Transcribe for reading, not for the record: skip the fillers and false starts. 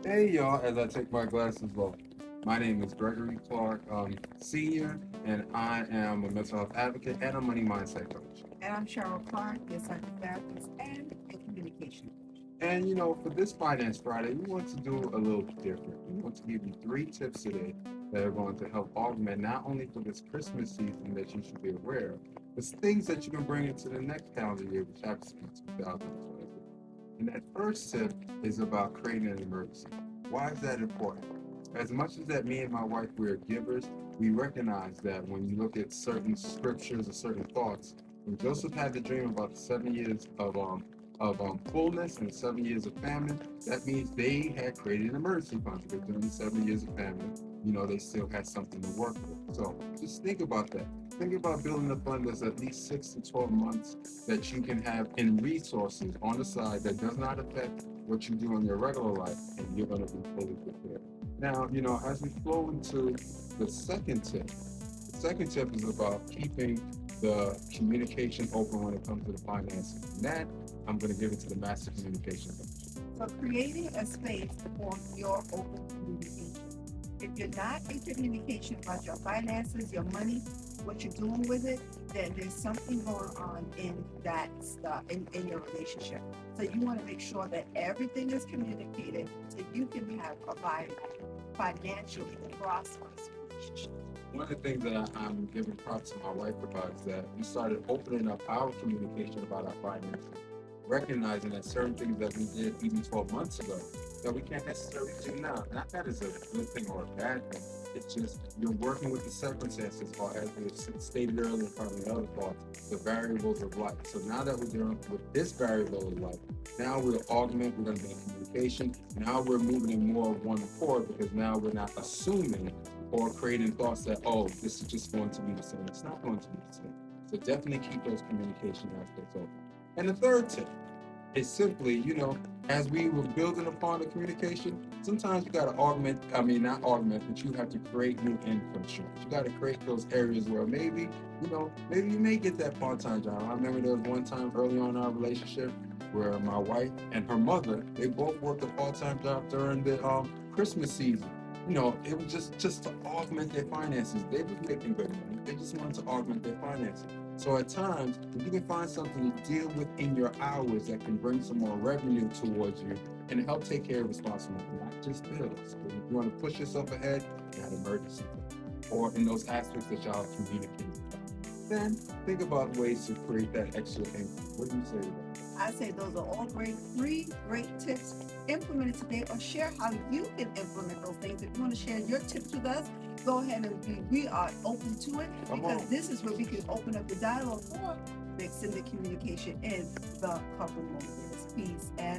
Hey y'all, as I take my glasses off. My name is Gregory Clark, Senior, and I am a mental health advocate and a money mindset coach. And I'm Cheryl Clark, your psychotherapist and a communication coach. And for this Finance Friday, we want to do a little different. We want to give you 3 tips today that are going to help augment not only for this Christmas season that you should be aware of, but things that you can bring into the next calendar year, which happens to be 2023. And that first tip is about creating an emergency. Why is that important? As much as that me and my wife, we are givers, we recognize that when you look at certain scriptures or certain thoughts, when Joseph had the dream about the 7 years of fullness and 7 years of famine, that means they had created an emergency fund because during the 7 years of famine, they still had something to work with. So just think about that. Think about building a fund that's at least 6 to 12 months that you can have in resources on the side that does not affect what you do in your regular life, and you're going to be fully prepared. Now, as we flow into the second tip is about keeping the communication open when it comes to the finances. And that, I'm going to give it to the master communication coach. So creating a space for your open communication. If you're not in communication about your finances, your money, what you're doing with it, then there's something going on in that stuff in your relationship. So you want to make sure that everything is communicated so you can have a financially prosperous relationship. One of the things that I'm giving props to my wife about is that we started opening up our communication about our finances, recognizing that certain things that we did even 12 months ago that we can't necessarily do now. Not that is a good thing or a bad thing. It's just you're working with the circumstances, or as we stated earlier in part of the other thoughts, the variables of life. So now that we're dealing with this variable of life, now we'll augment, we're going to be in communication. Now we're moving in more of one accord because now we're not assuming or creating thoughts that, oh, this is just going to be the same. It's not going to be the same. So definitely keep those communication aspects open. And the third tip is simply, as we were building upon the communication, sometimes you got to not augment, but you have to create new income streams. You got to create those areas where maybe you may get that part-time job. I remember there was one time early on in our relationship where my wife and her mother, they both worked a part-time job during the Christmas season. It was just to augment their finances. They were making good money. They just wanted to augment their finances. So at times, if you can find something to deal with in your hours that can bring some more revenue towards you and help take care of responsibility, not just bills. But if you want to push yourself ahead, you got emergency or in those aspects that y'all communicate about. Then think about ways to create that extra income. What do you say to that? I say those are all three great tips. Implement it today or share how you can implement those things. If you want to share your tips with us, go ahead and we are open to it because this is where we can open up the dialogue for mixing the communication in the couple moments. Peace and